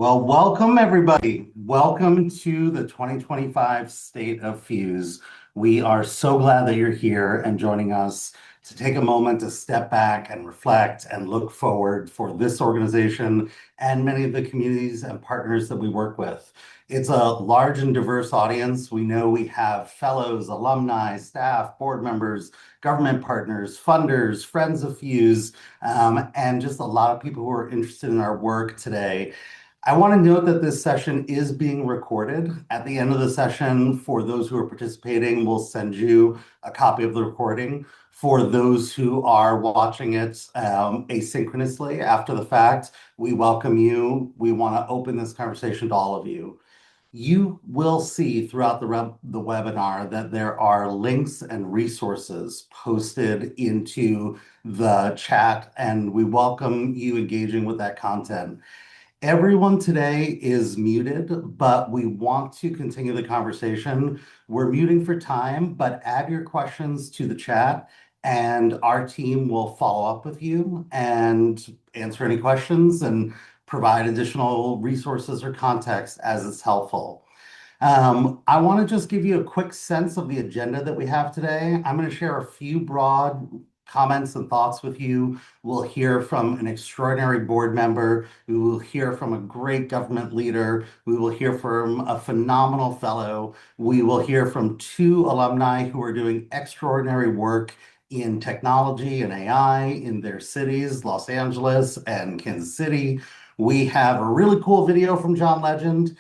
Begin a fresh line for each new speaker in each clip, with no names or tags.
Well, welcome everybody. Welcome to the 2025 State of Fuse. We are so glad that you're here and joining us to take a moment to step back and reflect and look forward for this organization and many of the communities and partners that we work with. It's a large and diverse audience. We know we have fellows, alumni, staff, board members, government partners, funders, friends of Fuse, and just a lot of people who are interested in our work today. I want to note that this session is being recorded. At the end of the session, for those who are participating, we'll send you a copy of the recording. For those who are watching it asynchronously after the fact, we welcome you. We want to open this conversation to all of you. You will see throughout the webinar that there are links and resources posted into the chat, and we welcome you engaging with that content. Everyone today is muted, but we want to continue the conversation. We're muting for time, but add your questions to the chat and our team will follow up with you and answer any questions and provide additional resources or context as it's helpful. I want to just give you a quick sense of the agenda that we have today. I'm going to share a few broad comments and thoughts with you. We'll hear from an extraordinary board member. We will hear from a great government leader. We will hear from a phenomenal fellow. We will hear from two alumni who are doing extraordinary work in technology and AI in their cities, Los Angeles and Kansas City. We have a really cool video from John Legend.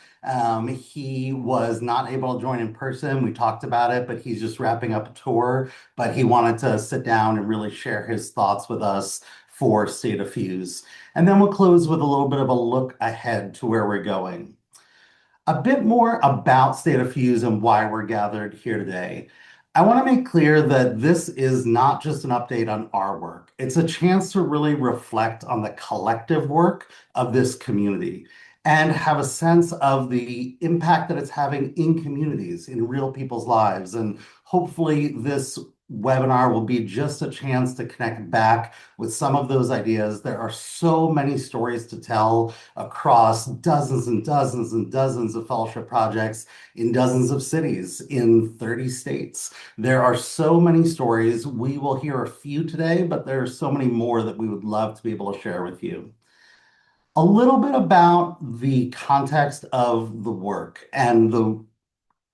He was not able to join in person. We talked about it, but he's just wrapping up a tour. But he wanted to sit down and really share his thoughts with us for State of Fuse. And then we'll close with a little bit of a look ahead to where we're going. A bit more about State of Fuse and why we're gathered here today. I want to make clear that this is not just an update on our work. It's a chance to really reflect on the collective work of this community and have a sense of the impact that it's having in communities, in real people's lives. And hopefully this webinar will be just a chance to connect back with some of those ideas. There are so many stories to tell across dozens and dozens and dozens of fellowship projects in dozens of cities in 30 states. There are so many stories. We will hear a few today, but there are so many more that we would love to be able to share with you. A little bit about the context of the work and the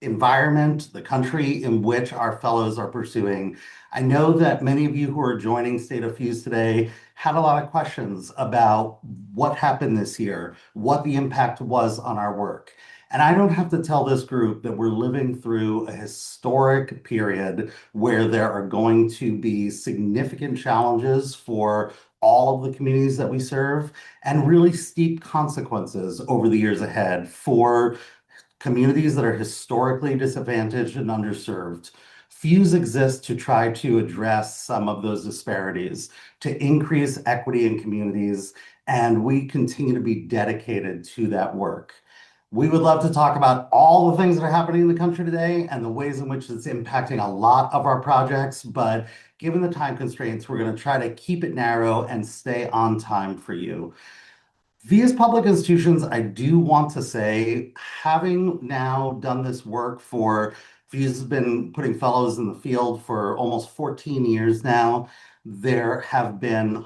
environment, the country in which our fellows are pursuing. I know that many of you who are joining State of Fuse today had a lot of questions about what happened this year, what the impact was on our work. And I don't have to tell this group that we're living through a historic period where there are going to be significant challenges for all of the communities that we serve and really steep consequences over the years ahead for communities that are historically disadvantaged and underserved. Fuse exists to try to address some of those disparities, to increase equity in communities, and we continue to be dedicated to that work. We would love to talk about all the things that are happening in the country today and the ways in which it's impacting a lot of our projects, but given the time constraints, we're going to try to keep it narrow and stay on time for you. These public institutions, I do want to say, having now done this work for, Fuse has been putting fellows in the field for almost 14 years now. There have been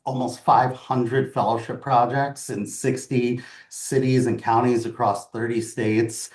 almost 500 fellowship projects in 60 cities and counties across 30 states.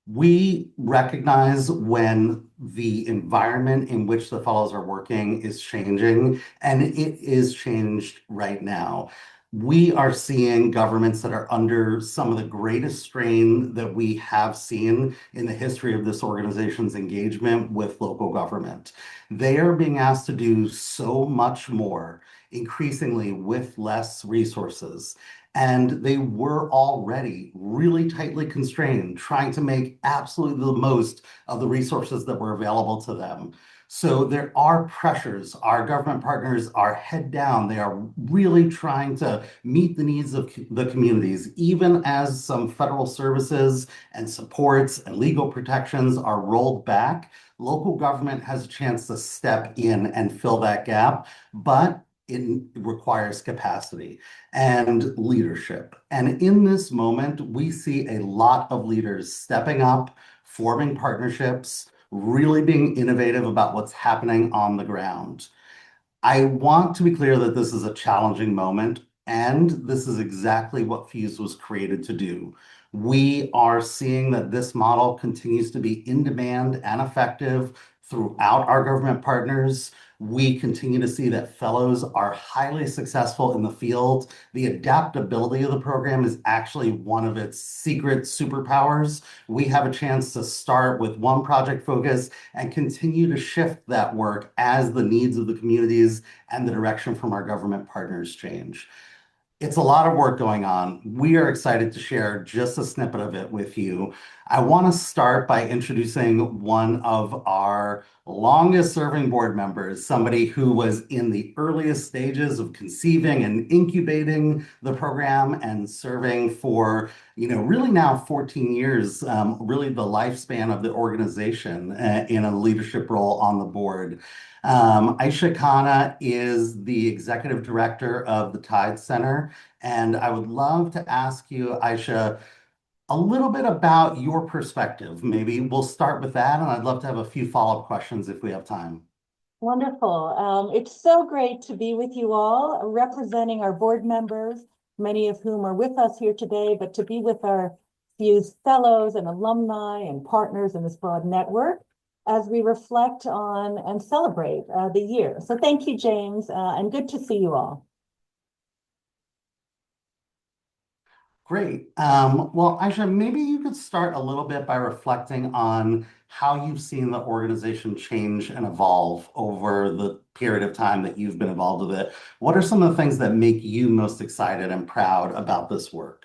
We recognize when the environment in which the fellows are working is changing, and it is changed right now. We are seeing governments that are under some of the greatest strain that we have seen in the history of this organization's engagement with local government. They are being asked to do so much more, increasingly with less resources. And they were already really tightly constrained, trying to make absolutely the most of the resources that were available to them. So there are pressures. Our government partners are head down. They are really trying to meet the needs of the communities, even as some federal services and supports and legal protections are rolled back. Local government has a chance to step in and fill that gap, but it requires capacity and leadership. And in this moment, we see a lot of leaders stepping up, forming partnerships, really being innovative about what's happening on the ground. I want to be clear that this is a challenging moment, and this is exactly what Fuse was created to do. We are seeing that this model continues to be in demand and effective throughout our government partners. We continue to see that fellows are highly successful in the field. The adaptability of the program is actually one of its secret superpowers. We have a chance to start with one project focus and continue to shift that work as the needs of the communities and the direction from our government partners change. It's a lot of work going on. We are excited to share just a snippet of it with you. I want to start by introducing one of our longest serving board members, somebody who was in the earliest stages of conceiving and incubating the program and serving for, really now 14 years, really the lifespan of the organization in a leadership role on the board. Aisha Khanna is the executive director of the Tide Center, and I would love to ask you, Aisha, a little bit about your perspective. Maybe we'll start with that, and I'd love to have a few follow-up questions if we have time.
Wonderful. It's so great to be with you all, representing our board members, many of whom are with us here today, but to be with our Fuse fellows and alumni and partners in this broad network as we reflect on and celebrate the year. So thank you, James, and good to see you all.
Great. Well, Aisha, maybe you could start a little bit by reflecting on how you've seen the organization change and evolve over the period of time that you've been involved with it. What are some of the things that make you most excited and proud about this work?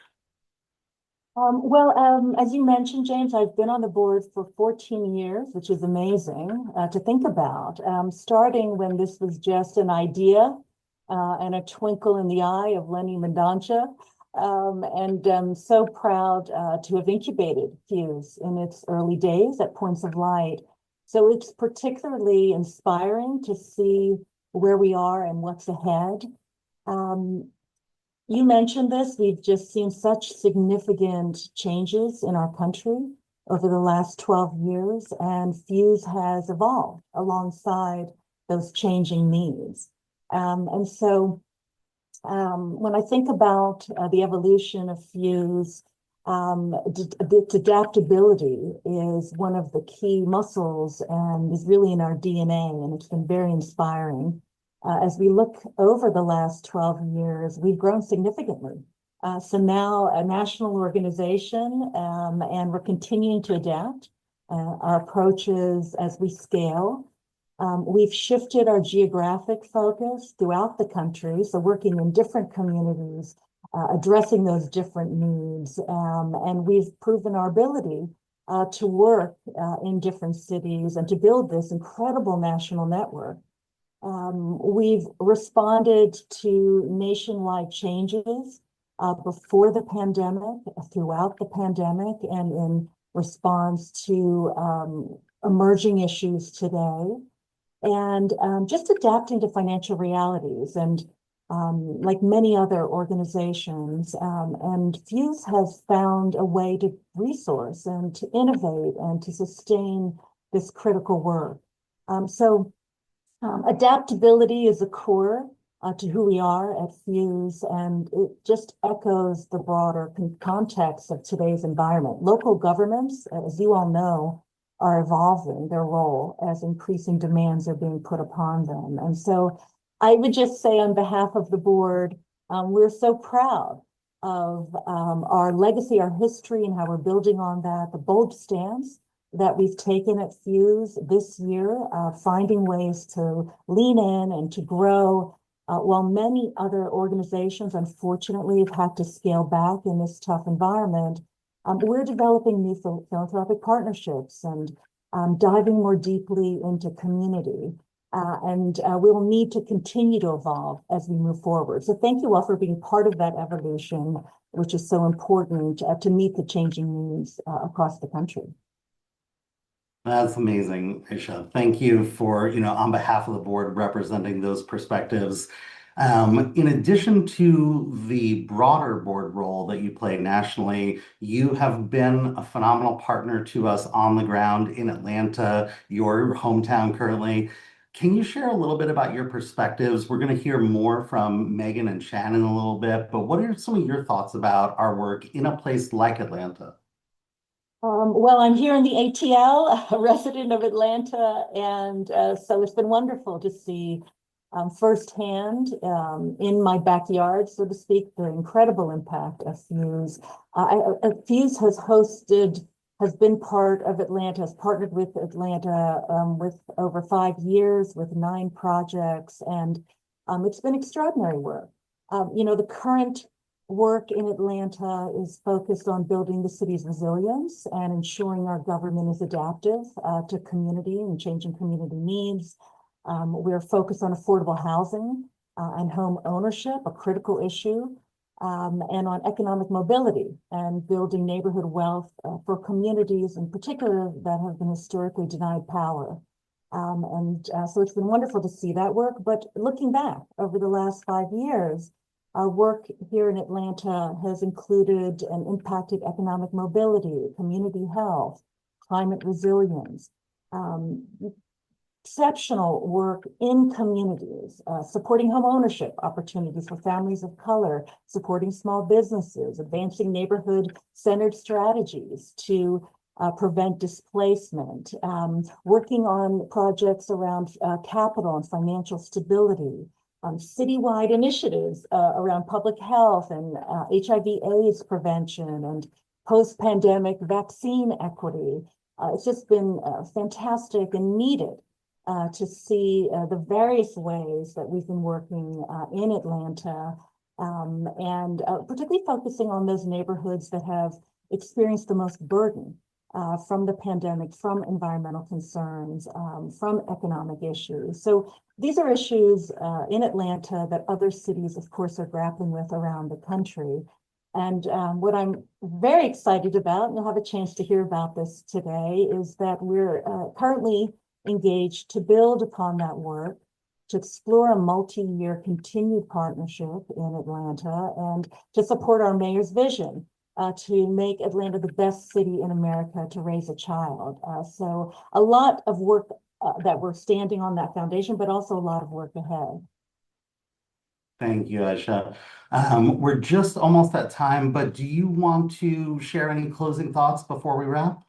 As you mentioned, James, I've been on the board for 14 years, which is amazing to think about. Starting when this was just an idea and a twinkle in the eye of Lenny Mendonca. I'm so proud to have incubated Fuse in its early days at Points of Light. So it's particularly inspiring to see where we are and what's ahead. You mentioned this, we've just seen such significant changes in our country over the last 12 years, and Fuse has evolved alongside those changing needs. When I think about the evolution of Fuse, its adaptability is one of the key muscles and is really in our DNA, and it's been very inspiring. As we look over the last 12 years, we've grown significantly. So now a national organization, and we're continuing to adapt our approaches as we scale. We've shifted our geographic focus throughout the country, so working in different communities, addressing those different needs, and we've proven our ability to work in different cities and to build this incredible national network. We've responded to nationwide changes before the pandemic, throughout the pandemic, and in response to emerging issues today. And just adapting to financial realities, and like many other organizations, and Fuse has found a way to resource and to innovate and to sustain this critical work. Adaptability is a core to who we are at Fuse, and it just echoes the broader context of today's environment. Local governments, as you all know, are evolving their role as increasing demands are being put upon them. And so I would just say on behalf of the board, we're so proud of our legacy, our history, and how we're building on that, the bold stance that we've taken at Fuse this year, finding ways to lean in and to grow, while many other organizations, unfortunately, have had to scale back in this tough environment. We're developing new philanthropic partnerships and diving more deeply into community. We'll need to continue to evolve as we move forward. So thank you all for being part of that evolution, which is so important to meet the changing needs across the country.
That's amazing, Aisha. Thank you for, on behalf of the board, representing those perspectives. In addition to the broader board role that you play nationally, you have been a phenomenal partner to us on the ground in Atlanta, your hometown currently. Can you share a little bit about your perspectives? We're going to hear more from Megan and Shannon in a little bit, but what are some of your thoughts about our work in a place like Atlanta?
Well, I'm here in the ATL, a resident of Atlanta, and so it's been wonderful to see firsthand in my backyard, so to speak, the incredible impact of Fuse. Fuse has been part of Atlanta, has partnered with Atlanta with over 5 years, with 9 projects, and it's been extraordinary work. The current work in Atlanta is focused on building the city's resilience and ensuring our government is adaptive to community and changing community needs. We're focused on affordable housing and home ownership, a critical issue, and on economic mobility and building neighborhood wealth for communities in particular that have been historically denied power. So it's been wonderful to see that work. But looking back over the last 5 years, our work here in Atlanta has included and impacted economic mobility, community health, climate resilience, exceptional work in communities, supporting home ownership opportunities for families of color, supporting small businesses, advancing neighborhood-centered strategies to prevent displacement, working on projects around capital and financial stability, citywide initiatives around public health and HIV/AIDS prevention and post-pandemic vaccine equity. It's just been fantastic and needed to see the various ways that we've been working in Atlanta, and particularly focusing on those neighborhoods that have experienced the most burden from the pandemic, from environmental concerns, from economic issues. So these are issues in Atlanta that other cities, of course, are grappling with around the country. And what I'm very excited about, and you'll have a chance to hear about this today, is that we're currently engaged to build upon that work, to explore a multi-year continued partnership in Atlanta, and to support our mayor's vision to make Atlanta the best city in America to raise a child. So a lot of work that we're standing on that foundation, but also a lot of work ahead.
Thank you, Aisha. We're just almost at time, but do you want to share any closing thoughts before we wrap?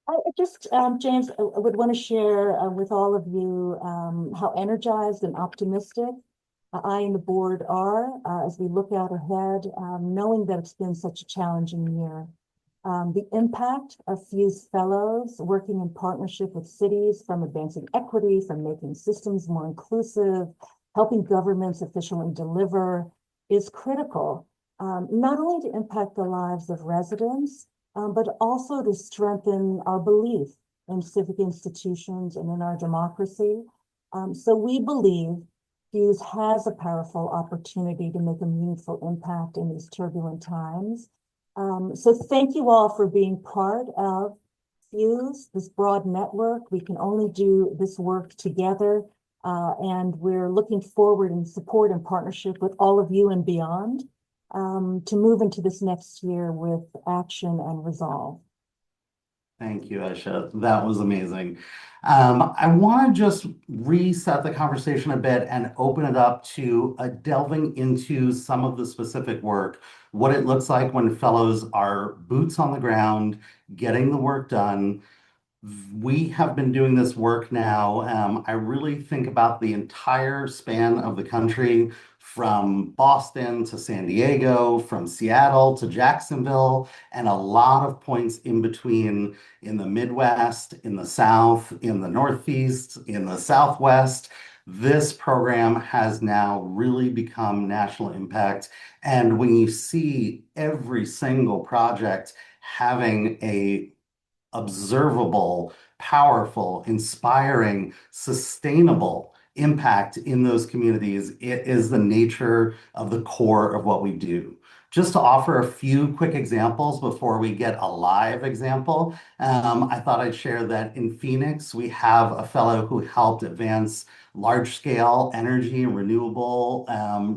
I just, James, I would want to share with all of you how energized and optimistic I and the board are as we look out ahead, knowing that it's been such a challenging year. The impact of Fuse Fellows working in partnership with cities, from advancing equity, from making systems more inclusive, helping governments efficiently deliver, is critical, not only to impact the lives of residents, but also to strengthen our belief in civic institutions and in our democracy. So we believe Fuse has a powerful opportunity to make a meaningful impact in these turbulent times. So thank you all for being part of Fuse, this broad network. We can only do this work together, and we're looking forward in support and partnership with all of you and beyond to move into this next year with action and resolve.
Thank you, Aisha. That was amazing. I want to just reset the conversation a bit and open it up to delving into some of the specific work, what it looks like when fellows are boots on the ground, getting the work done. We have been doing this work now. I really think about the entire span of the country, from Boston to San Diego, from Seattle to Jacksonville, and a lot of points in between in the Midwest, in the South, in the Northeast, in the Southwest. This program has now really become national impact. And when you see every single project having a observable, powerful, inspiring, sustainable impact in those communities, it is the nature of the core of what we do. Just to offer a few quick examples before we get a live example, I thought I'd share that in Phoenix, we have a fellow who helped advance large-scale energy and renewable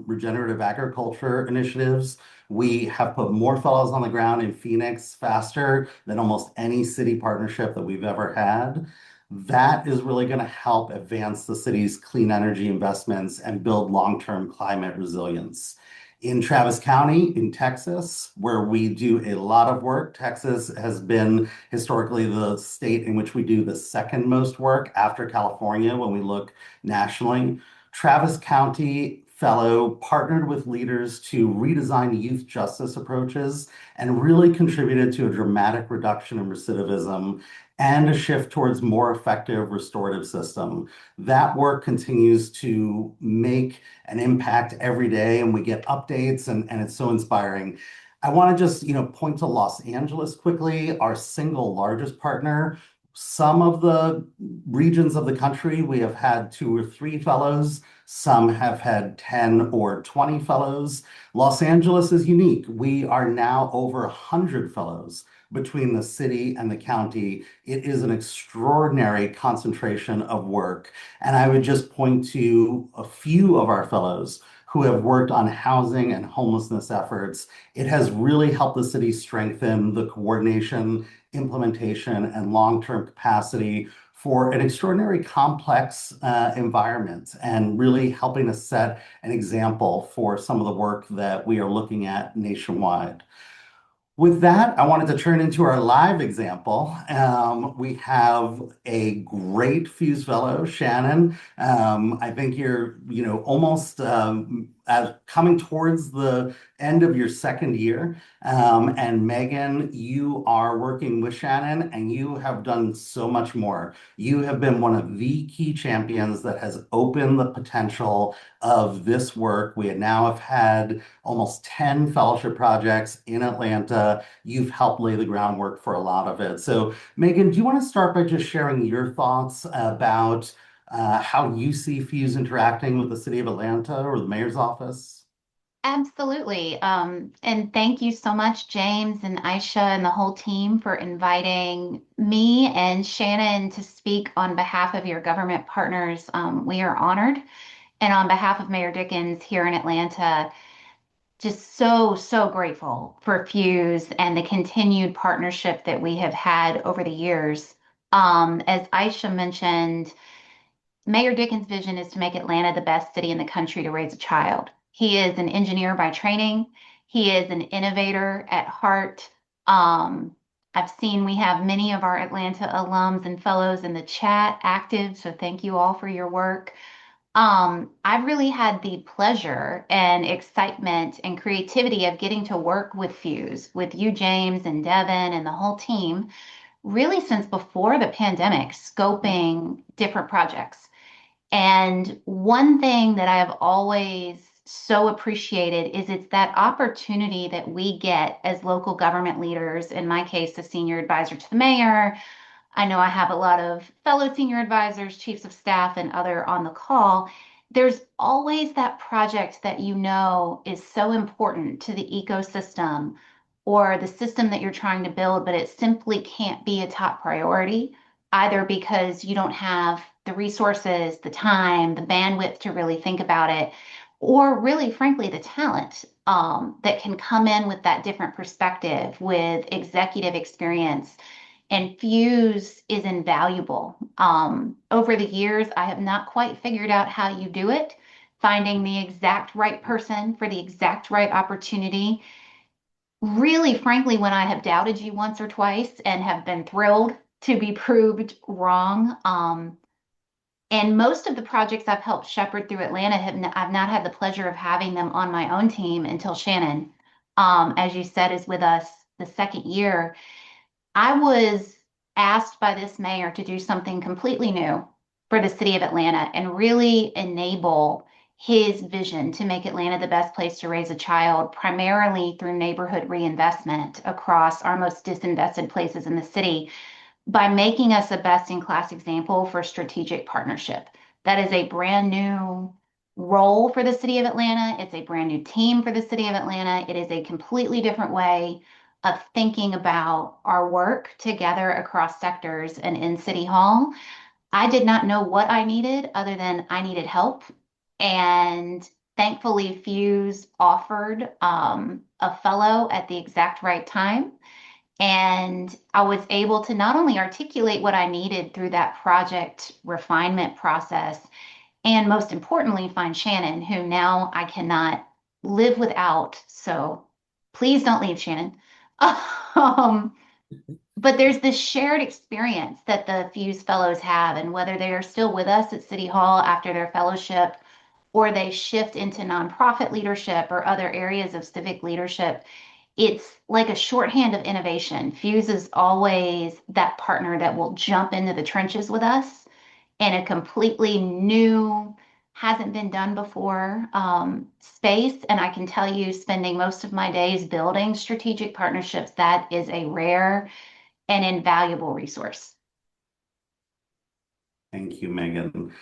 regenerative agriculture initiatives. We have put more fellows on the ground in Phoenix faster than almost any city partnership that we've ever had. That is really going to help advance the city's clean energy investments and build long-term climate resilience. In Travis County, in Texas, where we do a lot of work, Texas has been historically the state in which we do the second most work after California when we look nationally. Travis County Fellow partnered with leaders to redesign youth justice approaches and really contributed to a dramatic reduction in recidivism and a shift towards more effective restorative system. That work continues to make an impact every day, and we get updates, and it's so inspiring. I want to just, point to Los Angeles quickly, our single largest partner. Some of the regions of the country, we have had 2 or 3 fellows. Some have had 10 or 20 fellows. Los Angeles is unique. We are now over 100 fellows between the city and the county. It is an extraordinary concentration of work. And I would just point to a few of our fellows who have worked on housing and homelessness efforts. It has really helped the city strengthen the coordination, implementation, and long-term capacity for an extraordinary complex environment, and really helping us set an example for some of the work that we are looking at nationwide. With that, I wanted to turn into our live example. We have a great Fuse Fellow, Shannon. I think you're, almost coming towards the end of your second year. And Megan, you are working with Shannon, and you have done so much more. You have been one of the key champions that has opened the potential of this work. We now have had almost 10 fellowship projects in Atlanta. You've helped lay the groundwork for a lot of it. So, Megan, do you want to start by just sharing your thoughts about how you see Fuse interacting with the city of Atlanta or the mayor's office?
Absolutely. And thank you so much, James and Aisha and the whole team for inviting me and Shannon to speak on behalf of your government partners. We are honored. And on behalf of Mayor Dickens here in Atlanta, just so grateful for Fuse and the continued partnership that we have had over the years. As Aisha mentioned, Mayor Dickens' vision is to make Atlanta the best city in the country to raise a child. He is an engineer by training. He is an innovator at heart. I've seen we have many of our Atlanta alums and fellows in the chat active, so thank you all for your work. I've really had the pleasure and excitement and creativity of getting to work with Fuse, with you, James, and Devin, and the whole team, really since before the pandemic, scoping different projects. And one thing that I've always so appreciated is it's that opportunity that we get as local government leaders, in my case, the senior advisor to the mayor. I know I have a lot of fellow senior advisors, chiefs of staff, and other on the call. There's always that project that you know is so important to the ecosystem or the system that you're trying to build, but it simply can't be a top priority, either because you don't have the resources, the time, the bandwidth to really think about it, or really, frankly, the talent that can come in with that different perspective, with executive experience. And Fuse is invaluable. Over the years, I have not quite figured out how you do it, finding the exact right person for the exact right opportunity. Really, frankly, when I have doubted you once or twice and have been thrilled to be proved wrong. And most of the projects I've helped shepherd through Atlanta I've not had the pleasure of having them on my own team until Shannon, as you said, is with us the second year. I was asked by this mayor to do something completely new for the city of Atlanta and really enable his vision to make Atlanta the best place to raise a child, primarily through neighborhood reinvestment across our most disinvested places in the city, by making us a best in class example for strategic partnership. That is a brand new role for the city of Atlanta. It's a brand new team for the city of Atlanta. It is a completely different way of thinking about our work together across sectors and in City Hall. I did not know what I needed other than I needed help. And thankfully, Fuse offered a fellow at the exact right time. And I was able to not only articulate what I needed through that project refinement process, and most importantly, find Shannon, who now I cannot live without. So please don't leave, Shannon. Um, but there's this shared experience that the Fuse Fellows have, and whether they are still with us at City Hall after their fellowship or they shift into nonprofit leadership or other areas of civic leadership, it's like a shorthand of innovation. Fuse is always that partner that will jump into the trenches with us in a completely new, hasn't been done before space. And I can tell you, spending most of my days building strategic partnerships, that is a rare and invaluable resource.
Thank you, Megan.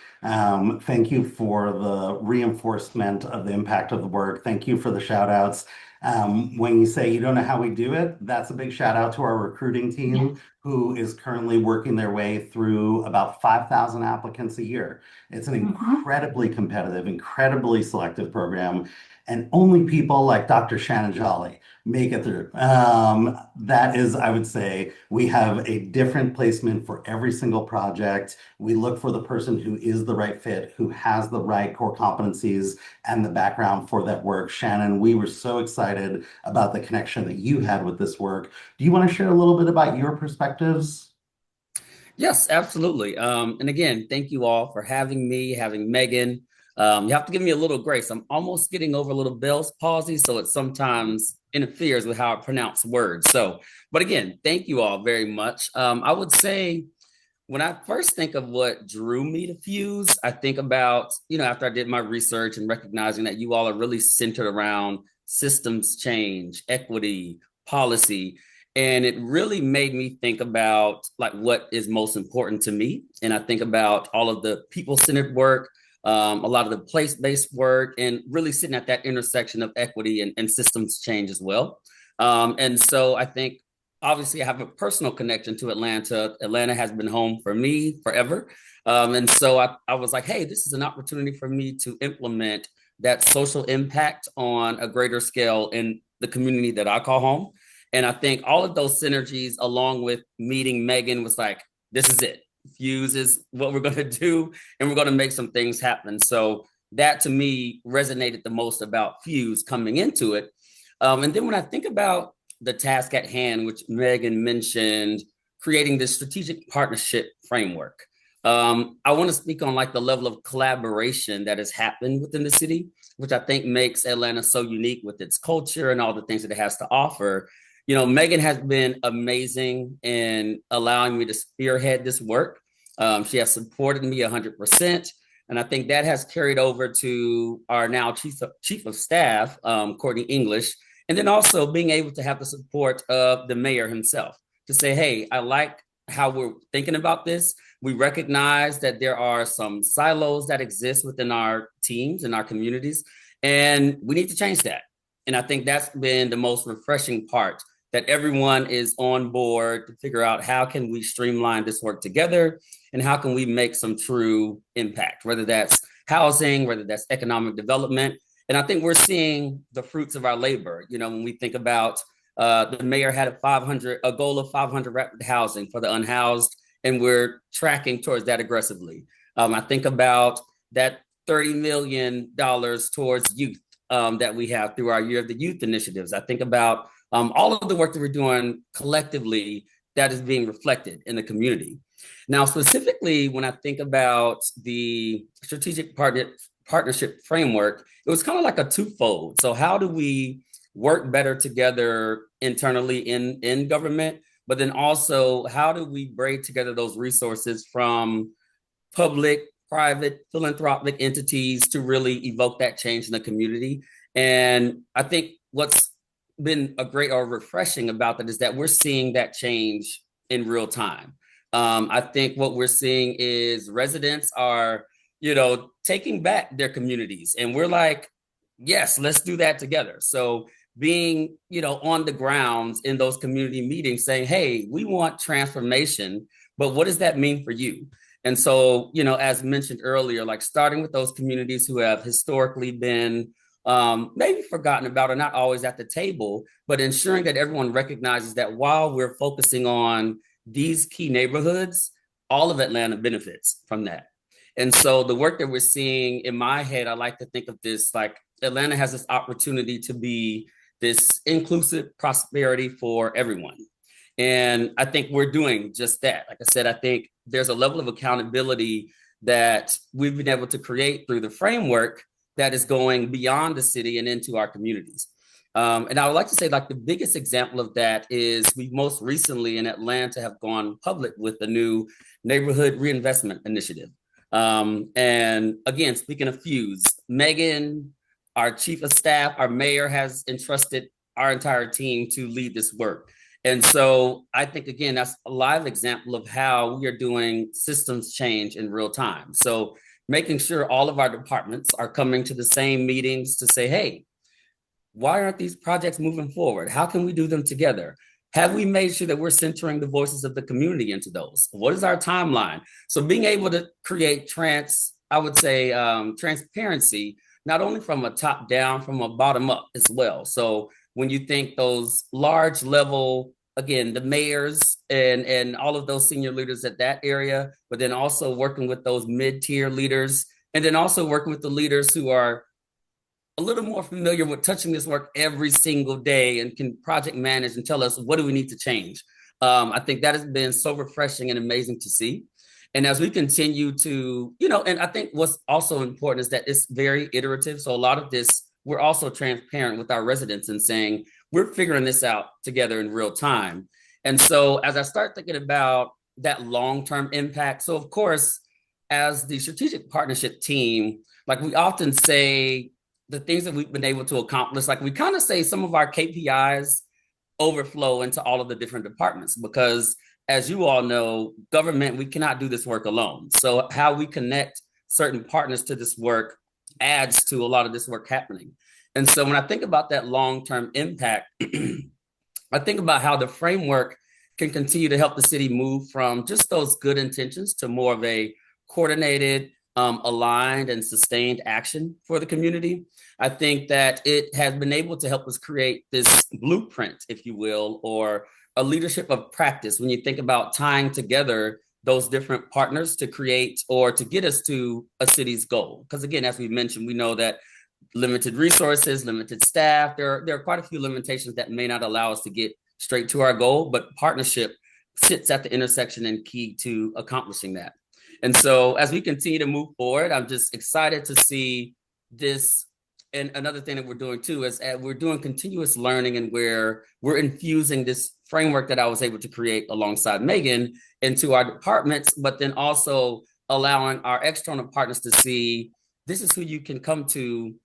Thank you for the reinforcement of the impact of the work. Thank you for the shout outs. When you say you don't know how we do it, that's a big shout out to our recruiting team, who is currently working their way through about 5,000 applicants a year. It's an incredibly competitive, incredibly selective program, and only people like Dr. Shannon Jolly make it through. That is, I would say, we have a different placement for every single project. We look for the person who is the right fit, who has the right core competencies and the background for that work. Shannon, we were so excited about the connection that you had with this work. Do you want to share a little bit about your perspectives?
Yes, absolutely. And again, thank you all for having me, having Megan. You have to give me a little grace. I'm almost getting over a little Bell's palsy, so it sometimes interferes with how I pronounce words. So, but again, thank you all very much. I would say when I first think of what drew me to Fuse, I think about, after I did my research and recognizing that you all are really centered around systems change, equity, policy. And it really made me think about like what is most important to me. And I think about all of the people-centered work, a lot of the place-based work, and really sitting at that intersection of equity and systems change as well. And so I think, obviously, I have a personal connection to Atlanta. Atlanta has been home for me forever. And so I was like, hey, this is an opportunity for me to implement that social impact on a greater scale in the community that I call home. And I think all of those synergies, along with meeting Megan, was like, this is it. Fuse is what we're going to do, and we're going to make some things happen. So that to me resonated the most about Fuse coming into it. And then when I think about the task at hand, which Megan mentioned, creating this strategic partnership framework, I want to speak on like the level of collaboration that has happened within the city, which I think makes Atlanta so unique with its culture and all the things that it has to offer. Megan has been amazing in allowing me to spearhead this work. She has supported me 100%. And I think that has carried over to our now chief of staff, Courtney English, and then also being able to have the support of the mayor himself to say, hey, I like how we're thinking about this. We recognize that there are some silos that exist within our teams and our communities, and we need to change that. And I think that's been the most refreshing part, that everyone is on board to figure out how can we streamline this work together and how can we make some true impact, whether that's housing, whether that's economic development. And I think we're seeing the fruits of our labor. When we think about the mayor had a goal of 500 rapid housing for the unhoused, and we're tracking towards that aggressively. I think about that $30 million towards youth that we have through our Year of the Youth initiatives. I think about all of the work that we're doing collectively that is being reflected in the community. Now, specifically, when I think about the strategic partnership framework, it was kind of like a twofold. So how do we work better together internally in government, but then also how do we braid together those resources from public, private, philanthropic entities to really evoke that change in the community? And I think what's been a great or refreshing about that is that we're seeing that change in real time. I think what we're seeing is residents are taking back their communities. And we're like, yes, let's do that together. So being, on the grounds in those community meetings saying, hey, we want transformation, but what does that mean for you? And so, as mentioned earlier, like starting with those communities who have historically been maybe forgotten about or not always at the table, but ensuring that everyone recognizes that while we're focusing on these key neighborhoods, all of Atlanta benefits from that. And so the work that we're seeing in my head, I like to think of this like Atlanta has this opportunity to be this inclusive prosperity for everyone. And I think we're doing just that. Like I said, I think there's a level of accountability that we've been able to create through the framework that is going beyond the city and into our communities. And I would like to say like the biggest example of that is we most recently in Atlanta have gone public with the new neighborhood reinvestment initiative. And again, speaking of Fuse, Megan, our chief of staff, our mayor has entrusted our entire team to lead this work. And so I think, again, that's a live example of how we are doing systems change in real time. So making sure all of our departments are coming to the same meetings to say, hey, why aren't these projects moving forward? How can we do them together? Have we made sure that we're centering the voices of the community into those? What is our timeline? So being able to create transparency, not only from a top down, from a bottom up as well. So when you think those large level, again, the mayors and all of those senior leaders at that area, but then also working with those mid-tier leaders, and then also working with the leaders who are a little more familiar with touching this work every single day and can project manage and tell us what do we need to change. I think that has been so refreshing and amazing to see. And as we continue to, and I think what's also important is that it's very iterative. So a lot of this, we're also transparent with our residents and saying, we're figuring this out together in real time. And so as I start thinking about that long-term impact, so of course, as the strategic partnership team, like we often say, the things that we've been able to accomplish, like we kind of say some of our KPIs overflow into all of the different departments because as you all know, government, we cannot do this work alone. So how we connect certain partners to this work adds to a lot of this work happening. And so when I think about that long-term impact, I think about how the framework can continue to help the city move from just those good intentions to more of a coordinated, aligned and sustained action for the community. I think that it has been able to help us create this blueprint, if you will, or a leadership of practice when you think about tying together those different partners to create or to get us to a city's goal. Because again, as we mentioned, we know that limited resources, limited staff, there are quite a few limitations that may not allow us to get straight to our goal, but partnership sits at the intersection and key to accomplishing that. And so as we continue to move forward, I'm just excited to see this. And another thing that we're doing too is we're doing continuous learning and where we're infusing this framework that I was able to create alongside Megan into our departments, but then also allowing our external partners to see this is who you can come to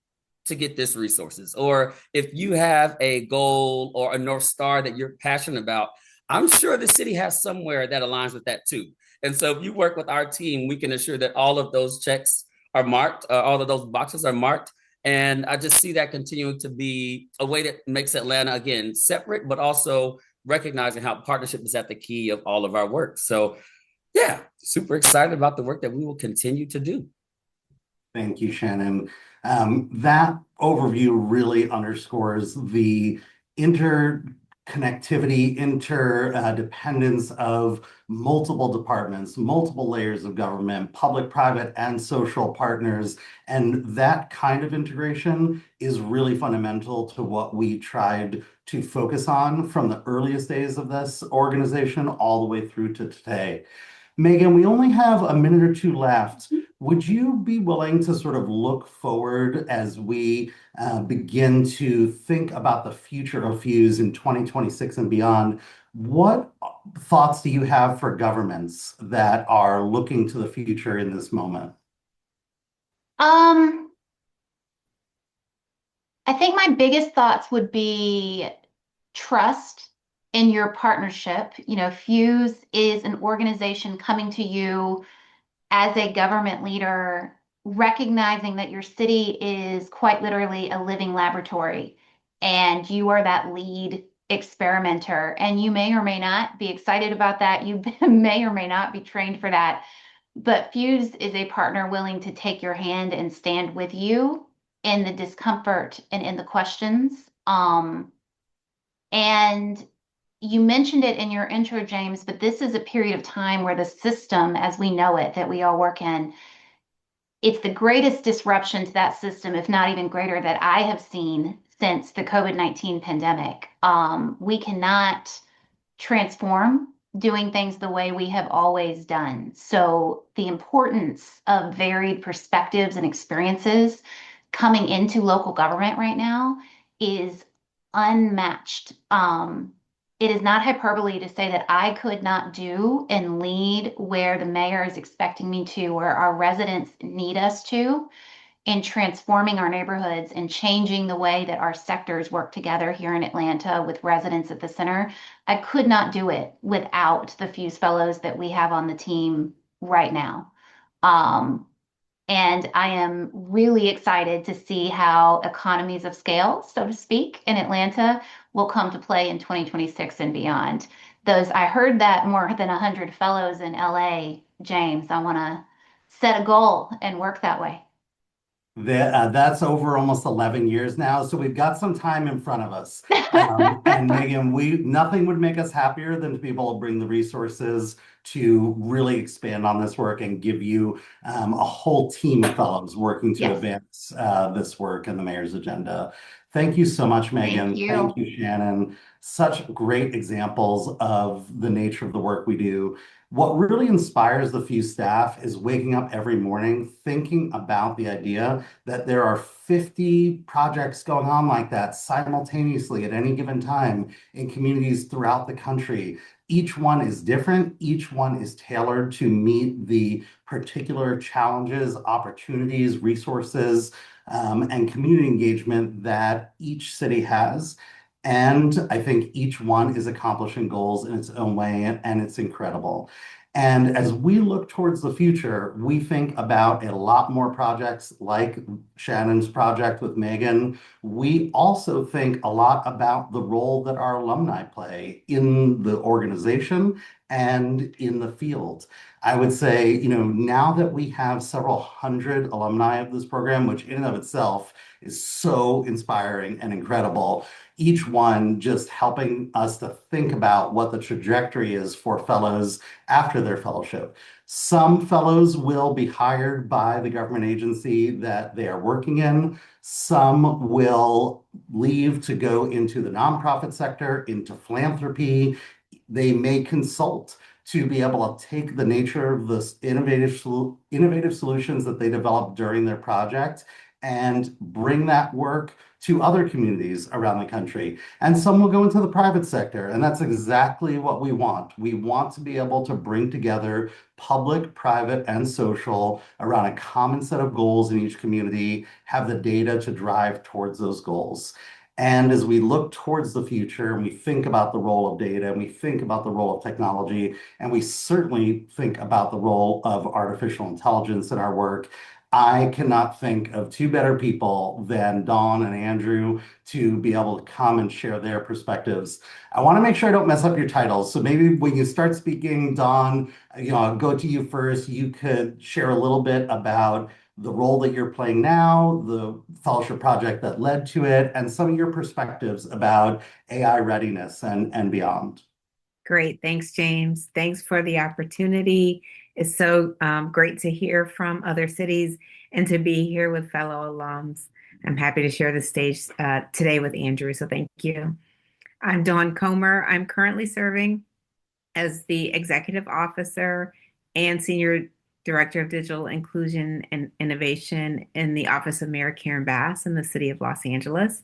get this resources. Or if you have a goal or a North Star that you're passionate about, I'm sure the city has somewhere that aligns with that too. And so if you work with our team, we can ensure that all of those checks are marked, all of those boxes are marked. And I just see that continuing to be a way that makes Atlanta, again, separate, but also recognizing how partnership is at the key of all of our work. So yeah, super excited about the work that we will continue to do.
Thank you, Shannon. That overview really underscores the interconnectivity, interdependence of multiple departments, multiple layers of government, public, private, and social partners. And that kind of integration is really fundamental to what we tried to focus on from the earliest days of this organization all the way through to today. Megan, we only have a minute or two left. Would you be willing to sort of look forward as we begin to think about the future of Fuse in 2026 and beyond? What thoughts do you have for governments that are looking to the future in this moment?
I think my biggest thoughts would be trust in your partnership. Fuse is an organization coming to you as a government leader recognizing that your city is quite literally a living laboratory and you are that lead experimenter, and you may or may not be excited about that. You may or may not be trained for that, but Fuse is a partner willing to take your hand and stand with you in the discomfort and in the questions. And you mentioned it in your intro, James, but this is a period of time where the system, as we know it, that we all work in, it's the greatest disruption to that system, if not even greater, that I have seen since the COVID-19 pandemic. We cannot transform doing things the way we have always done. So the importance of varied perspectives and experiences coming into local government right now is unmatched. It is not hyperbole to say that I could not do and lead where the mayor is expecting me to, where our residents need us to, in transforming our neighborhoods and changing the way that our sectors work together here in Atlanta with residents at the center. I could not do it without the Fuse Fellows that we have on the team right now. And I am really excited to see how economies of scale, so to speak, in Atlanta will come to play in 2026 and beyond. I heard that more than 100 fellows in LA, James. I want to set a goal and work that way.
That's over almost 11 years now, so we've got some time in front of us. And Megan, nothing would make us happier than to be able to bring the resources to really expand on this work and give you a whole team of fellows working to advance this work and the mayor's agenda. Thank you so much, Megan. Thank you, Shannon. Such great examples of the nature of the work we do. What really inspires the Fuse staff is waking up every morning thinking about the idea that there are 50 projects going on like that simultaneously at any given time in communities throughout the country. Each one is different. Each one is tailored to meet the particular challenges, opportunities, resources, and community engagement that each city has. And I think each one is accomplishing goals in its own way, and it's incredible. And as we look towards the future, we think about a lot more projects like Shannon's project with Megan. We also think a lot about the role that our alumni play in the organization and in the field. I would say, now that we have several hundred alumni of this program, which in and of itself is so inspiring and incredible, each one just helping us to think about what the trajectory is for fellows after their fellowship. Some fellows will be hired by the government agency that they are working in. Some will leave to go into the nonprofit sector, into philanthropy. They may consult to be able to take the nature of the innovative solutions that they develop during their project and bring that work to other communities around the country. And some will go into the private sector, and that's exactly what we want. We want to be able to bring together public, private, and social around a common set of goals in each community, have the data to drive towards those goals. And as we look towards the future and we think about the role of data and we think about the role of technology, and we certainly think about the role of artificial intelligence in our work, I cannot think of two better people than Dawn and Andrew to be able to come and share their perspectives. I want to make sure I don't mess up your titles. So maybe when you start speaking, Dawn, I'll go to you first. You could share a little bit about the role that you're playing now, the fellowship project that led to it, and some of your perspectives about AI readiness and beyond.
Great. Thanks, James. Thanks for the opportunity. It's so great to hear from other cities and to be here with fellow alums. I'm happy to share the stage today with Andrew, so thank you. I'm Dawn Comer. I'm currently serving as the Executive Officer and Senior Director of Digital Inclusion and Innovation in the Office of Mayor Karen Bass in the City of Los Angeles.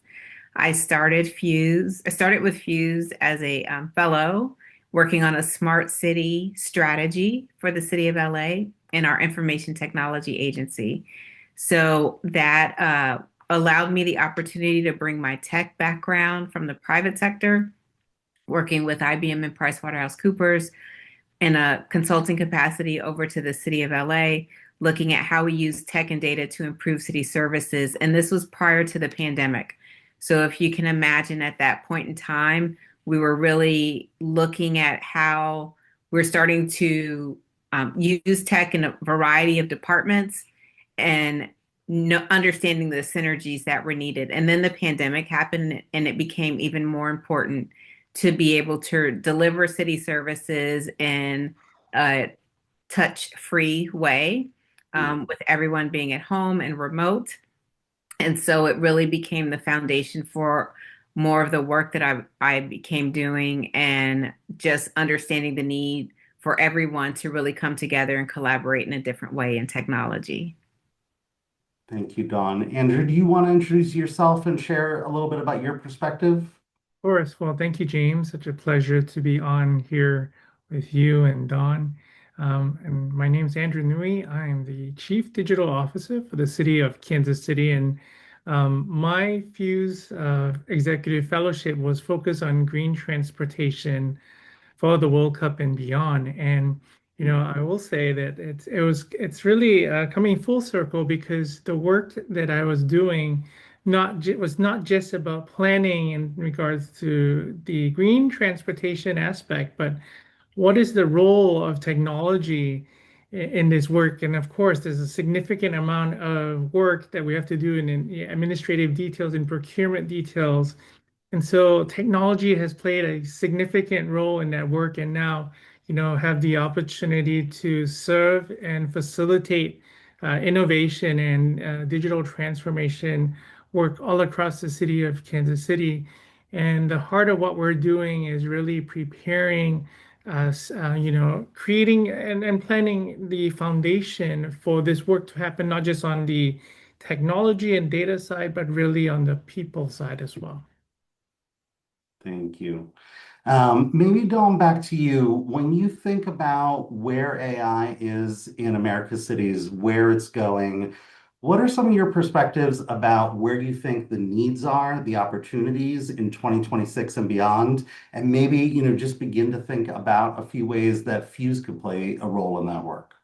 I started with Fuse as a fellow working on a smart city strategy for the City of LA and our information technology agency. So that allowed me the opportunity to bring my tech background from the private sector, working with IBM and PricewaterhouseCoopers in a consulting capacity over to the City of LA, looking at how we use tech and data to improve city services. And this was prior to the pandemic. So if you can imagine at that point in time, we were really looking at how we're starting to use tech in a variety of departments and understanding the synergies that were needed. And then the pandemic happened, and it became even more important to be able to deliver city services in a touch-free way, with everyone being at home and remote. And so it really became the foundation for more of the work that I became doing, and just understanding the need for everyone to really come together and collaborate in a different way in technology.
Thank you, Dawn. Andrew, do you want to introduce yourself and share a little bit about your perspective?
Of course. Well, thank you, James. Such a pleasure to be on here with you and Dawn. And my name is Andrew Nui. I am the Chief Digital Officer for the City of Kansas City. And my Fuse Executive Fellowship was focused on green transportation for the World Cup and beyond. And I will say that it's really coming full circle, because the work that I was doing was not just about planning in regards to the green transportation aspect, but what is the role of technology in this work? And of course, there's a significant amount of work that we have to do in administrative details and procurement details. And so technology has played a significant role in that work, and now, have the opportunity to serve and facilitate innovation and digital transformation work all across the city of Kansas City. And the heart of what we're doing is really preparing us, creating and planning the foundation for this work to happen, not just on the technology and data side, but really on the people side as well.
Thank you. Maybe going back to you, when you think about where AI is in America's cities, where it's going, what are some of your perspectives about where you think the needs are, the opportunities in 2026 and beyond? And maybe, just begin to think about a few ways that Fuse could play a role in that work.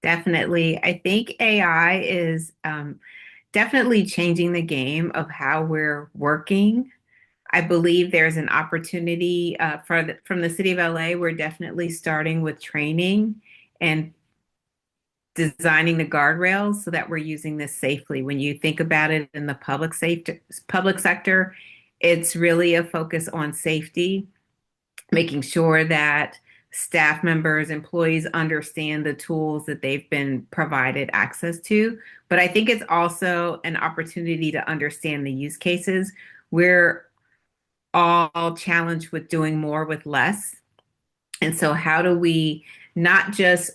Definitely. I think AI is definitely changing the game of how we're working. I believe there's an opportunity from the city of LA. We're definitely starting with training and designing the guardrails so that we're using this safely. When you think about it in the public sector, it's really a focus on safety, making sure that staff members, employees understand the tools that they've been provided access to. But I think it's also an opportunity to understand the use cases. We're all challenged with doing more with less. And so how do we not just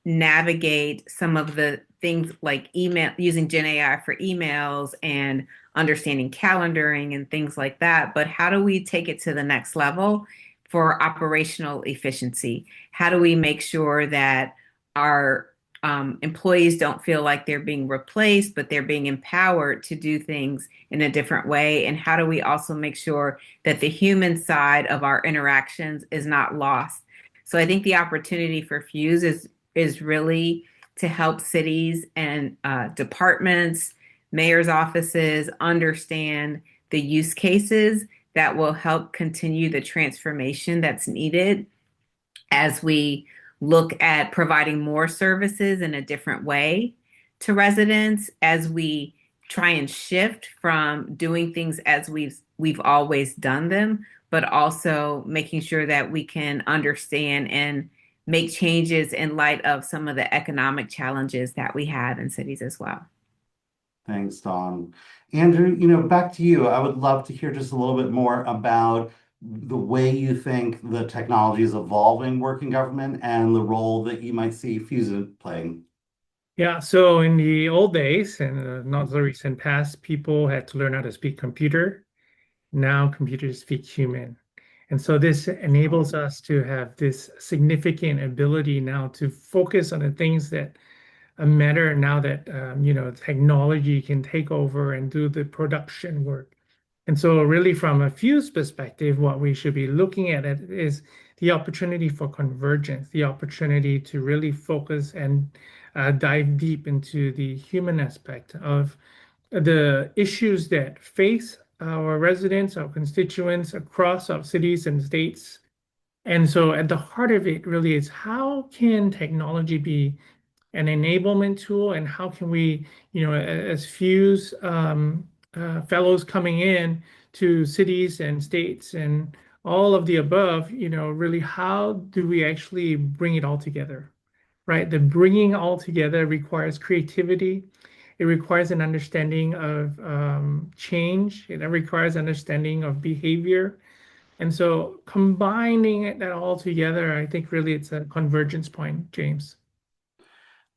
navigate some of the things like email, using Gen AI for emails and understanding calendaring and things like that, but how do we take it to the next level for operational efficiency? How do we make sure that our employees don't feel like they're being replaced, but they're being empowered to do things in a different way? And how do we also make sure that the human side of our interactions is not lost? So I think the opportunity for Fuse is really to help cities and departments, mayor's offices understand the use cases that will help continue the transformation that's needed as we look at providing more services in a different way to residents, as we try and shift from doing things as we've always done them, but also making sure that we can understand and make changes in light of some of the economic challenges that we have in cities as well.
Thanks, Dawn. Andrew, back to you. I would love to hear just a little bit more about the way you think the technology is evolving working government and the role that you might see Fuse playing.
Yeah, so in the old days and not so recent past, people had to learn how to speak computer. Now computers speak human. And so this enables us to have this significant ability now to focus on the things that matter now that technology can take over and do the production work. And so really from a Fuse perspective, what we should be looking at is the opportunity for convergence, the opportunity to really focus and dive deep into the human aspect of the issues that face our residents, our constituents across our cities and states. And so at the heart of it really is, how can technology be an enablement tool, and how can we, as Fuse fellows coming in to cities and states and all of the above, really how do we actually bring it all together, right? The bringing all together requires creativity. It requires an understanding of change. It requires understanding of behavior. And so combining that all together, I think really it's a convergence point, James.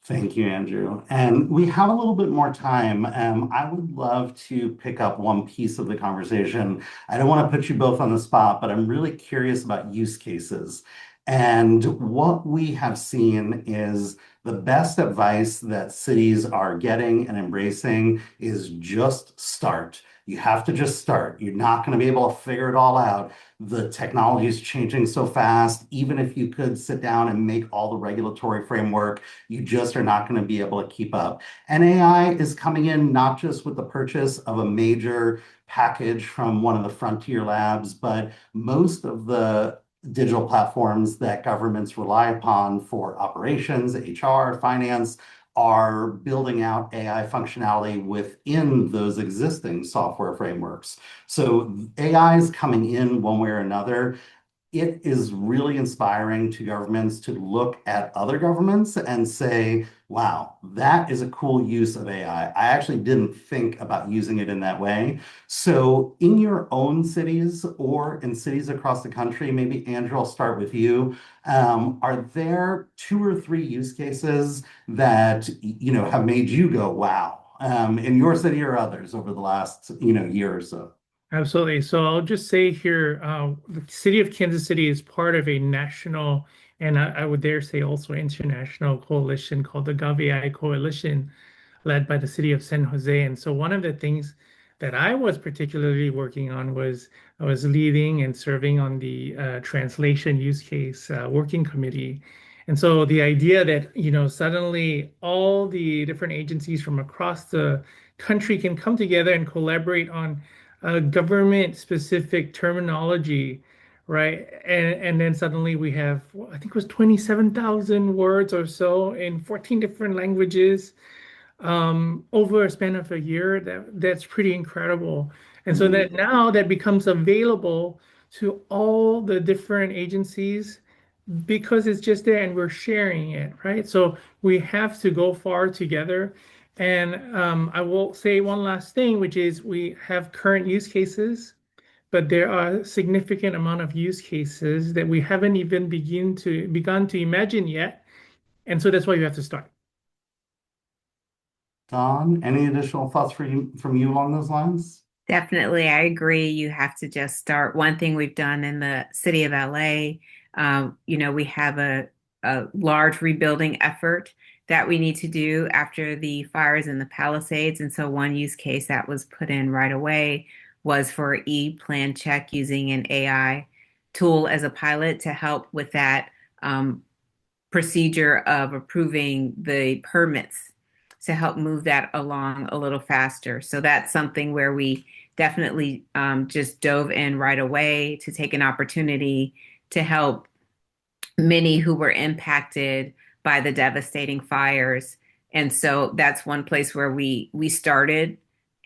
Thank you, Andrew. And we have a little bit more time. I would love to pick up one piece of the conversation. I don't want to put you both on the spot, but I'm really curious about use cases. And what we have seen is the best advice that cities are getting and embracing is just start. You have to just start. You're not going to be able to figure it all out. The technology is changing so fast. Even if you could sit down and make all the regulatory framework, you just are not going to be able to keep up. And AI is coming in not just with the purchase of a major package from one of the frontier labs, but most of the digital platforms that governments rely upon for operations, HR, finance, are building out AI functionality within those existing software frameworks. So AI is coming in one way or another. It is really inspiring to governments to look at other governments and say, wow, that is a cool use of AI. I actually didn't think about using it in that way. So in your own cities or in cities across the country, maybe Andrew, I'll start with you. Are there 2 or 3 use cases that have made you go, wow, in your city or others over the last year or so?
Absolutely. So I'll just say here, the city of Kansas City is part of a national, and I would dare say also international coalition called the GovAI Coalition, led by the city of San Jose. And so one of the things that I was particularly working on was I was leading and serving on the translation use case working committee. And so the idea that, suddenly all the different agencies from across the country can come together and collaborate on government specific terminology, right? And then suddenly we have, I think it was 27,000 words or so in 14 different languages over a span of a year. That's pretty incredible. And so that now that becomes available to all the different agencies because it's just there and we're sharing it, right? So we have to go far together. And I will say one last thing, which is we have current use cases, but there are a significant amount of use cases that we haven't even begun to imagine yet. And so that's why you have to start.
Don, any additional thoughts from you along those lines?
Definitely, I agree. You have to just start. One thing we've done in the city of LA, we have a large rebuilding effort that we need to do after the fires in the Palisades. And so one use case that was put in right away was for e-plan check using an AI tool as a pilot to help with that procedure of approving the permits to help move that along a little faster. So that's something where we definitely just dove in right away to take an opportunity to help many who were impacted by the devastating fires. And so that's one place where we started.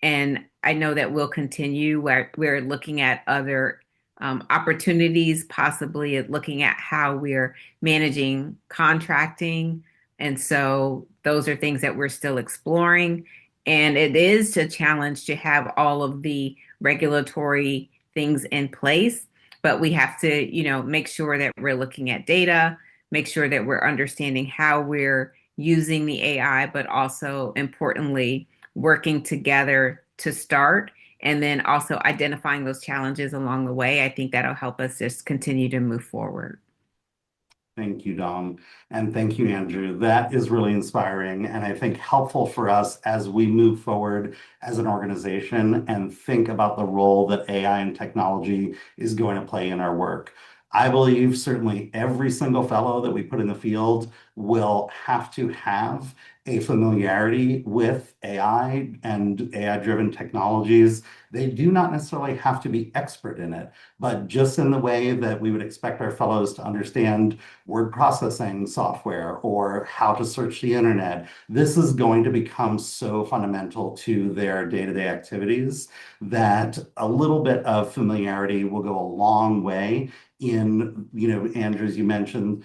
And I know that we'll continue. We're looking at other opportunities, possibly looking at how we're managing contracting. And so those are things that we're still exploring. And it is a challenge to have all of the regulatory things in place, but we have to, make sure that we're looking at data, make sure that we're understanding how we're using the AI, but also importantly, working together to start and then also identifying those challenges along the way. I think that'll help us just continue to move forward.
Thank you, Don. And thank you, Andrew. That is really inspiring and I think helpful for us as we move forward as an organization and think about the role that AI and technology is going to play in our work. I believe certainly every single fellow that we put in the field will have to have a familiarity with AI and AI-driven technologies. They do not necessarily have to be expert in it, but just in the way that we would expect our fellows to understand word processing software or how to search the internet, this is going to become so fundamental to their day-to-day activities that a little bit of familiarity will go a long way in, Andrew, as you mentioned,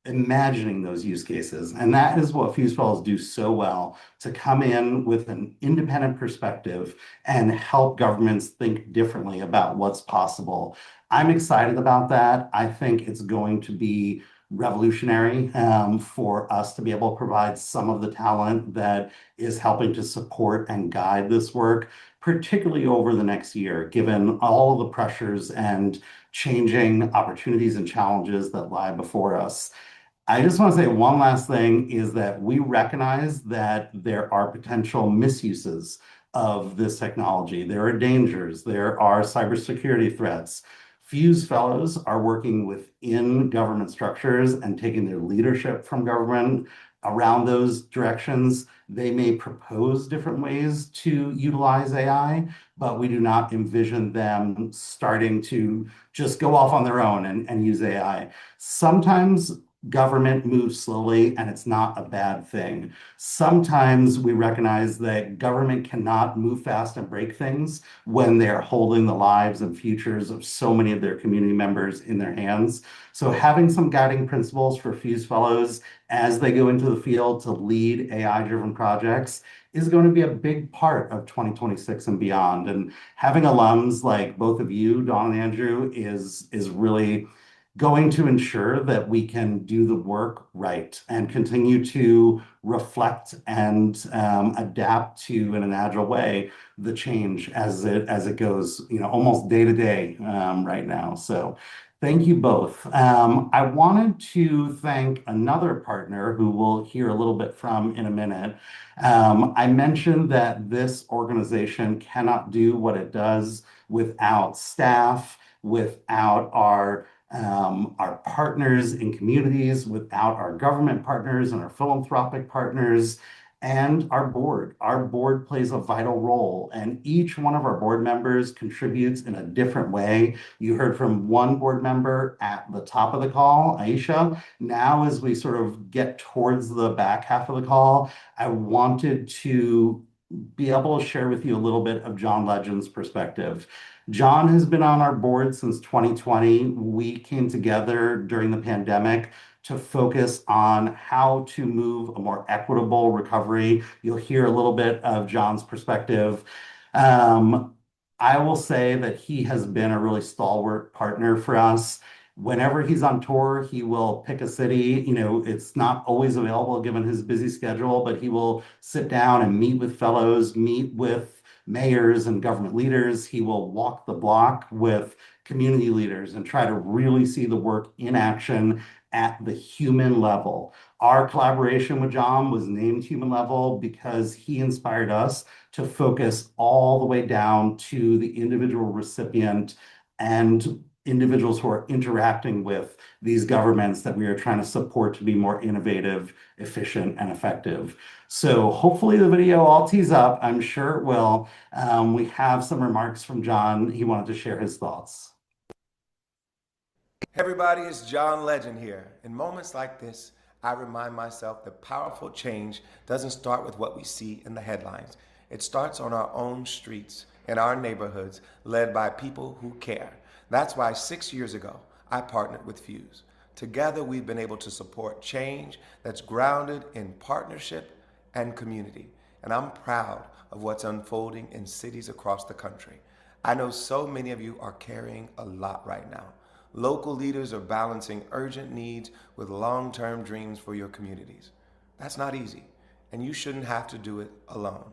imagining those use cases. And that is what Fuse Fellows do so well, to come in with an independent perspective and help governments think differently about what's possible. I'm excited about that. I think it's going to be revolutionary for us to be able to provide some of the talent that is helping to support and guide this work, particularly over the next year, given all of the pressures and changing opportunities and challenges that lie before us. I just want to say one last thing is that we recognize that there are potential misuses of this technology. There are dangers, there are cybersecurity threats. Fuse Fellows are working within government structures and taking their leadership from government around those directions. They may propose different ways to utilize AI, but we do not envision them starting to just go off on their own and use AI. Sometimes government moves slowly, and it's not a bad thing. Sometimes we recognize that government cannot move fast and break things when they're holding the lives and futures of so many of their community members in their hands. So having some guiding principles for Fuse Fellows as they go into the field to lead AI-driven projects is going to be a big part of 2026 and beyond. And having alums like both of you, Dawn and Andrew, is really going to ensure that we can do the work right and continue to reflect and adapt to, in an agile way, the change as it goes, almost day to day right now. So thank you both. I wanted to thank another partner who we'll hear a little bit from in a minute. I mentioned that this organization cannot do what it does without staff, without our partners in communities, without our government partners and our philanthropic partners, and our board. Our board plays a vital role, and each one of our board members contributes in a different way. You heard from one board member at the top of the call, Aisha. Now, as we sort of get towards the back half of the call, I wanted to be able to share with you a little bit of John Legend's perspective. John has been on our board since 2020. We came together during the pandemic to focus on how to move a more equitable recovery. You'll hear a little bit of John's perspective. I will say that he has been a really stalwart partner for us. Whenever he's on tour, he will pick a city. It's not always available given his busy schedule, but he will sit down and meet with fellows, meet with mayors and government leaders. He will walk the block with community leaders and try to really see the work in action at the human level. Our collaboration with John was named Human Level because he inspired us to focus all the way down to the individual recipient and individuals who are interacting with these governments that we are trying to support to be more innovative, efficient, and effective. So hopefully the video all tees up. I'm sure it will. We have some remarks from John. He wanted to share his thoughts.
Hey everybody, it's John Legend here. In moments like this, I remind myself that powerful change doesn't start with what we see in the headlines. It starts on our own streets, in our neighborhoods, led by people who care. That's why 6 years ago, I partnered with Fuse. Together, we've been able to support change that's grounded in partnership and community. And I'm proud of what's unfolding in cities across the country. I know so many of you are carrying a lot right now. Local leaders are balancing urgent needs with long-term dreams for your communities. That's not easy, and you shouldn't have to do it alone.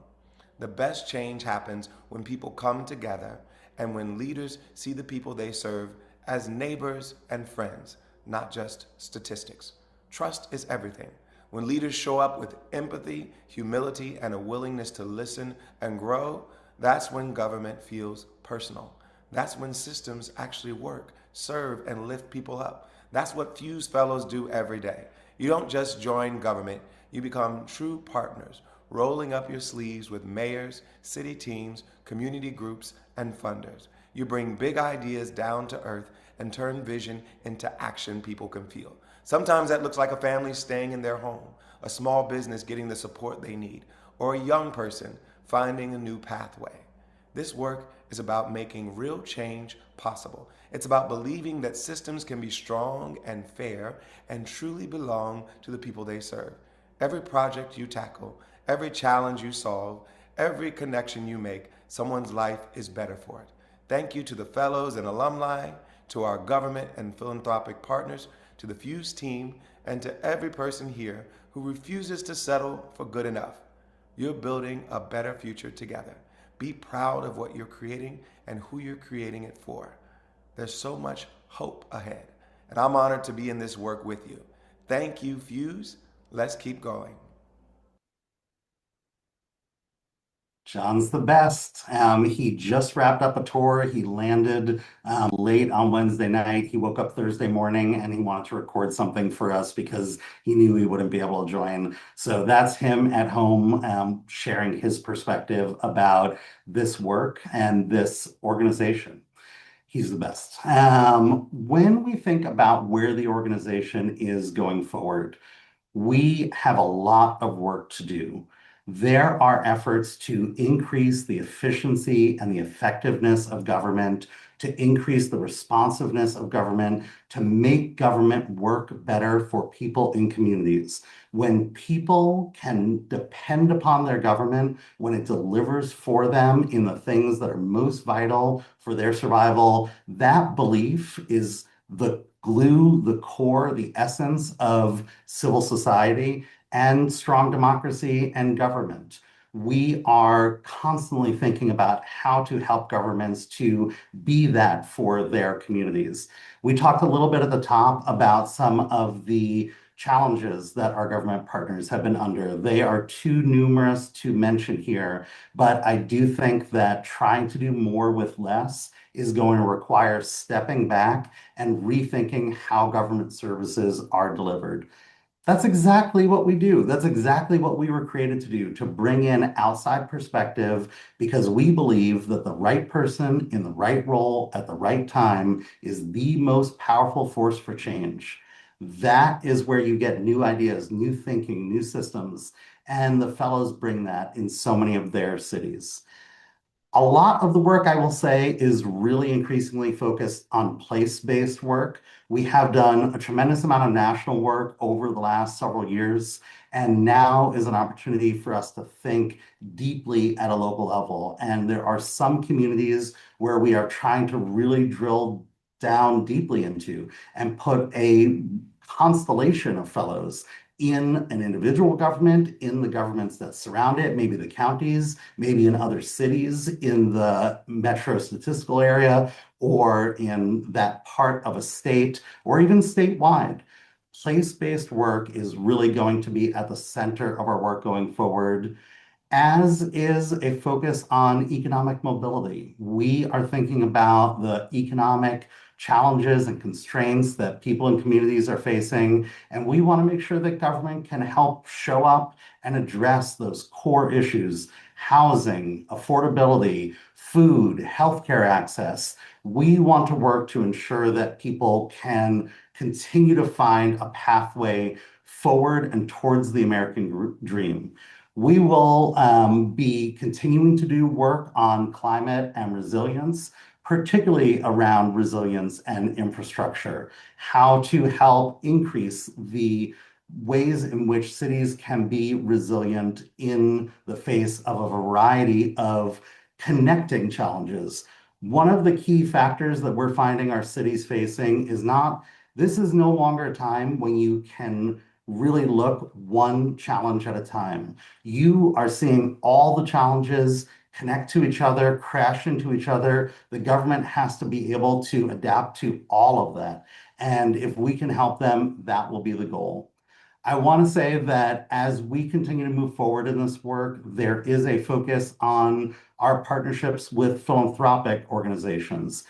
The best change happens when people come together and when leaders see the people they serve as neighbors and friends, not just statistics. Trust is everything. When leaders show up with empathy, humility, and a willingness to listen and grow, that's when government feels personal. That's when systems actually work. serve, and lift people up. That's what Fuse Fellows do every day. You don't just join government, you become true partners, rolling up your sleeves with mayors, city teams, community groups, and funders. You bring big ideas down to earth and turn vision into action people can feel. Sometimes that looks like a family staying in their home, a small business getting the support they need, or a young person finding a new pathway. This work is about making real change possible. It's about believing that systems can be strong and fair and truly belong to the people they serve. Every project you tackle, every challenge you solve, every connection you make, someone's life is better for it. Thank you to the fellows and alumni, to our government and philanthropic partners, to the Fuse team, and to every person here who refuses to settle for good enough. You're building a better future together. Be proud of what you're creating and who you're creating it for. There's so much hope ahead, and I'm honored to be in this work with you. Thank you, Fuse. Let's keep going.
John's the best. He just wrapped up a tour. He landed late on Wednesday night. He woke up Thursday morning and he wanted to record something for us because he knew he wouldn't be able to join. So that's him at home sharing his perspective about this work and this organization. He's the best. When we think about where the organization is going forward, we have a lot of work to do. There are efforts to increase the efficiency and the effectiveness of government, to increase the responsiveness of government, to make government work better for people in communities. When people can depend upon their government, when it delivers for them in the things that are most vital for their survival, that belief is the glue, the core, the essence of civil society and strong democracy and government. We are constantly thinking about how to help governments to be that for their communities. We talked a little bit at the top about some of the challenges that our government partners have been under. They are too numerous to mention here, but I do think that trying to do more with less is going to require stepping back and rethinking how government services are delivered. That's exactly what we do. That's exactly what we were created to do, to bring in outside perspective, because we believe that the right person in the right role at the right time is the most powerful force for change. That is where you get new ideas, new thinking, new systems, and the fellows bring that in so many of their cities. A lot of the work, I will say, is really increasingly focused on place-based work. We have done a tremendous amount of national work over the last several years, and now is an opportunity for us to think deeply at a local level. And there are some communities where we are trying to really drill down deeply into and put a constellation of fellows in an individual government, in the governments that surround it, maybe the counties, maybe in other cities in the metro statistical area, or in that part of a state, or even statewide. Place-based work is really going to be at the center of our work going forward, as is a focus on economic mobility. We are thinking about the economic challenges and constraints that people and communities are facing, and we want to make sure that government can help show up and address those core issues: housing, affordability, food, healthcare access. We want to work to ensure that people can continue to find a pathway forward and towards the American dream. We will be continuing to do work on climate and resilience, particularly around resilience and infrastructure, how to help increase the ways in which cities can be resilient in the face of a variety of connecting challenges. One of the key factors that we're finding our cities facing is this is no longer a time when you can really look one challenge at a time. You are seeing all the challenges connect to each other, crash into each other. The government has to be able to adapt to all of that. And if we can help them, that will be the goal. I want to say that as we continue to move forward in this work, there is a focus on our partnerships with philanthropic organizations.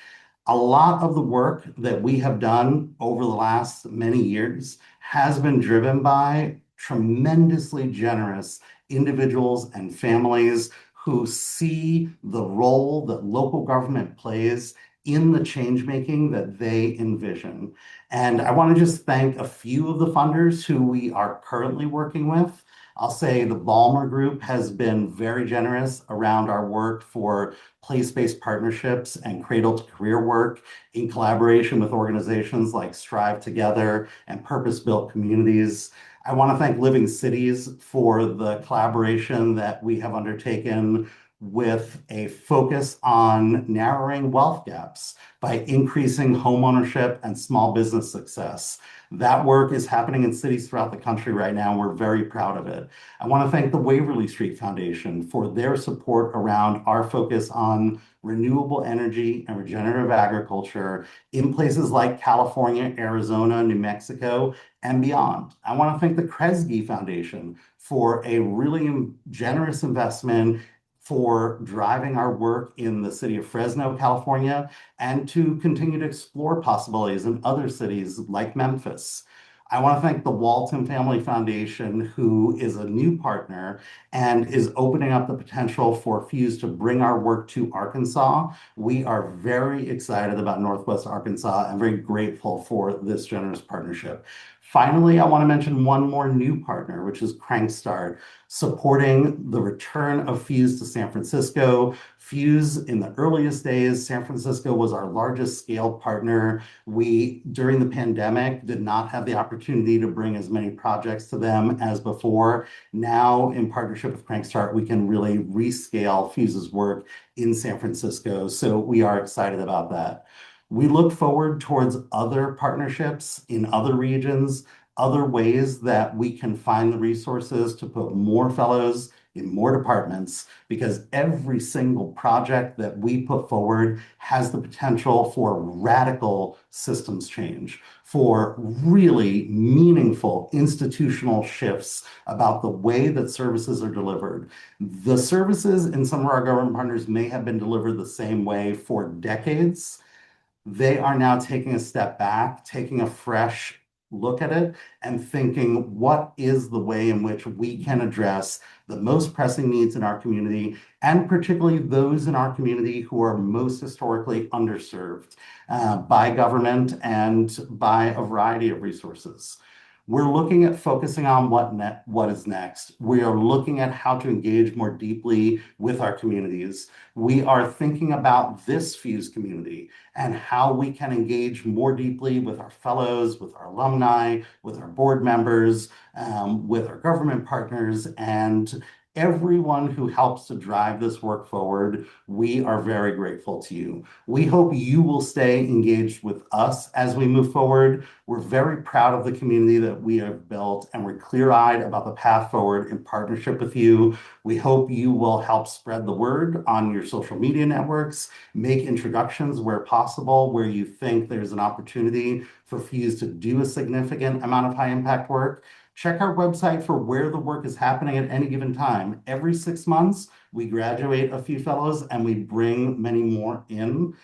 A lot of the work that we have done over the last many years has been driven by tremendously generous individuals and families who see the role that local government plays in the change making that they envision. And I want to just thank a few of the funders who we are currently working with. I'll say the Balmer Group has been very generous around our work for place-based partnerships and cradle-to-career work in collaboration with organizations like Strive Together and Purpose-Built Communities. I want to thank Living Cities for the collaboration that we have undertaken with a focus on narrowing wealth gaps by increasing homeownership and small business success. That work is happening in cities throughout the country right now, and we're very proud of it. I want to thank the Waverly Street Foundation for their support around our focus on renewable energy and regenerative agriculture in places like California, Arizona, New Mexico, and beyond. I want to thank the Kresge Foundation for a really generous investment for driving our work in the city of Fresno, California, and to continue to explore possibilities in other cities like Memphis. I want to thank the Walton Family Foundation, who is a new partner and is opening up the potential for Fuse to bring our work to Arkansas. We are very excited about Northwest Arkansas and very grateful for this generous partnership. Finally, I want to mention one more new partner, which is Crankstart, supporting the return of Fuse to San Francisco. Fuse, in the earliest days, San Francisco was our largest scaled partner. We, during the pandemic, did not have the opportunity to bring as many projects to them as before. Now, in partnership with Crankstart, we can really rescale Fuse's work in San Francisco. So we are excited about that. We look forward towards other partnerships in other regions, other ways that we can find the resources to put more fellows in more departments, because every single project that we put forward has the potential for radical systems change, for really meaningful institutional shifts about the way that services are delivered. The services in some of our government partners may have been delivered the same way for decades. They are now taking a step back, taking a fresh look at it, and thinking, what is the way in which we can address the most pressing needs in our community, and particularly those in our community who are most historically underserved by government and by a variety of resources. We're looking at focusing on what is next. We are looking at how to engage more deeply with our communities. We are thinking about this Fuse community and how we can engage more deeply with our fellows, with our alumni, with our board members, with our government partners, and everyone who helps to drive this work forward. We are very grateful to you. We hope you will stay engaged with us as we move forward. We're very proud of the community that we have built, and we're clear-eyed about the path forward in partnership with you. We hope you will help spread the word on your social media networks, make introductions where possible, where you think there's an opportunity for Fuse to do a significant amount of high-impact work. Check our website for where the work is happening at any given time. Every 6 months, we graduate a few fellows and we bring many more in.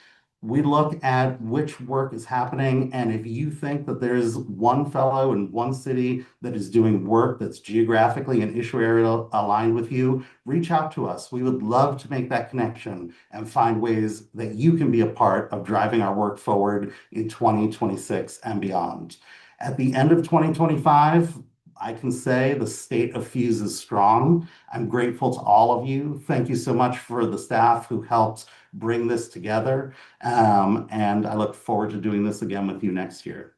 We look at which work is happening, and if you think that there's one fellow in one city that is doing work that's geographically and issue area aligned with you, reach out to us. We would love to make that connection and find ways that you can be a part of driving our work forward in 2026 and beyond. At the end of 2025, I can say the state of Fuse is strong. I'm grateful to all of you. Thank you so much for the staff who helped bring this together. And I look forward to doing this again with you next year.